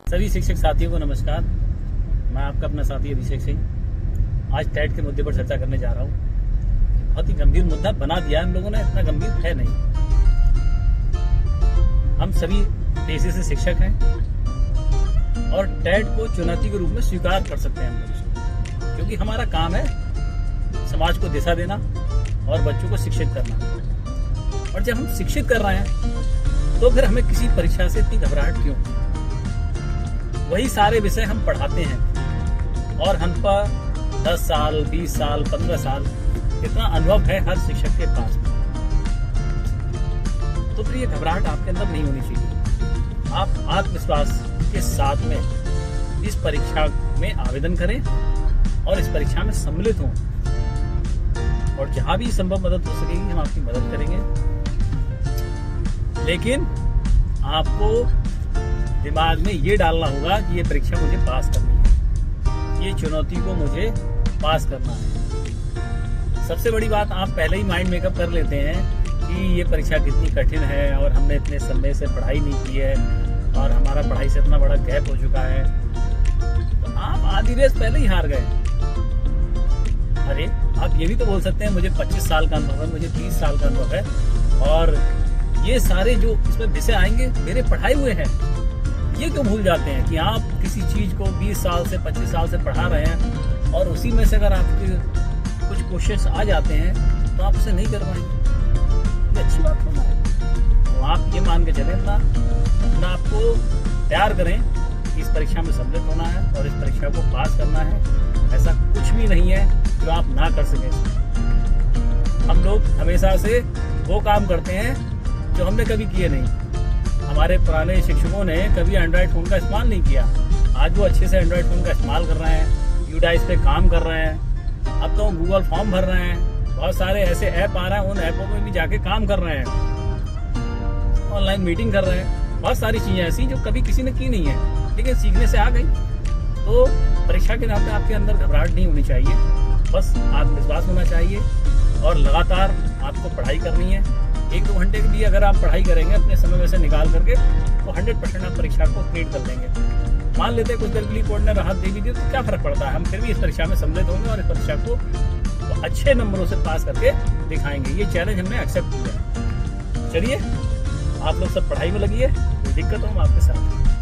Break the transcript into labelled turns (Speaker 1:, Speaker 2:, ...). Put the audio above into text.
Speaker 1: सभी शिक्षक साथियों को नमस्कार। मैं आपका अपना साथी अभिषेक सिंह आज टेट के मुद्दे पर चर्चा करने जा रहा हूँ। बहुत ही गंभीर मुद्दा बना दिया हम लोगों ने, इतना गंभीर है नहीं। हम सभी पेशे से शिक्षक हैं और टेट को चुनौती के रूप में स्वीकार कर सकते हैं हम लोग, क्योंकि हमारा काम है समाज को दिशा देना और बच्चों को शिक्षित करना। और जब हम शिक्षित कर रहे हैं तो फिर हमें किसी परीक्षा से इतनी घबराहट क्यों? वही सारे विषय हम पढ़ाते हैं और हम पर 10 साल, 20 साल, 15 साल इतना अनुभव है हर शिक्षक के पास। तो फिर ये घबराहट आपके अंदर नहीं होनी चाहिए। आप आत्मविश्वास के साथ में इस परीक्षा में आवेदन करें और इस परीक्षा में सम्मिलित हों, और जहां भी संभव मदद हो सकेगी हम आपकी मदद करेंगे। लेकिन आपको दिमाग में ये डालना होगा कि ये परीक्षा मुझे पास करनी है, ये चुनौती को मुझे पास करना है। सबसे बड़ी बात, आप पहले ही माइंड मेकअप कर लेते हैं कि ये परीक्षा कितनी कठिन है और हमने इतने समय से पढ़ाई नहीं की है और हमारा पढ़ाई से इतना बड़ा गैप हो चुका है, तो आप आधी रेस पहले ही हार गए। अरे आप ये भी तो बोल सकते हैं मुझे 25 साल का अनुभव है, मुझे 30 साल का अनुभव है और ये सारे जो इसमें विषय आएंगे मेरे पढ़ाए हुए हैं। ये क्यों भूल जाते हैं कि आप किसी चीज को 20 साल से 25 साल से पढ़ा रहे हैं और उसी में से अगर आपके कुछ क्वेश्चंस आ जाते हैं तो आप उसे नहीं कर पाएंगे। ये अच्छी बात होना है। तो आप ये मान के चलें, अपना आपको तैयार करें कि इस परीक्षा में सम्मिलित होना है और इस परीक्षा को पास करना है। ऐसा कुछ भी नहीं है जो आप ना कर सकें। हम लोग हमेशा से वो काम करते हैं जो हमने कभी किए नहीं। हमारे पुराने शिक्षकों ने कभी एंड्रॉइड फ़ोन का इस्तेमाल नहीं किया, आज वो अच्छे से एंड्रॉइड फ़ोन का इस्तेमाल कर रहे हैं, यूडाइस पे काम कर रहे हैं। अब तो गूगल फॉर्म भर रहे हैं, बहुत सारे ऐसे ऐप आ रहे हैं, उन ऐपों में भी जाके काम कर रहे हैं, ऑनलाइन मीटिंग कर रहे हैं। बहुत सारी चीज़ें ऐसी जो कभी किसी ने की नहीं है लेकिन सीखने से आ गई। तो परीक्षा के नाम पे आपके अंदर घबराहट नहीं होनी चाहिए, बस आत्मविश्वास होना चाहिए और लगातार आपको पढ़ाई करनी है। 1-2 घंटे की भी अगर आप पढ़ाई करेंगे अपने समय में से निकाल करके तो 100% आप परीक्षा को क्लियर कर लेंगे। मान लेते हैं कुछ देर के लिए कोर्ट ने राहत दे भी दी तो क्या फर्क पड़ता है, हम फिर भी इस परीक्षा में सम्मिलित होंगे और इस परीक्षा को तो अच्छे नंबरों से पास करके दिखाएंगे। ये चैलेंज हमने एक्सेप्ट किया। चलिए, आप लोग सब पढ़ाई में लगिए, कोई दिक्कत हो हम आपके साथ।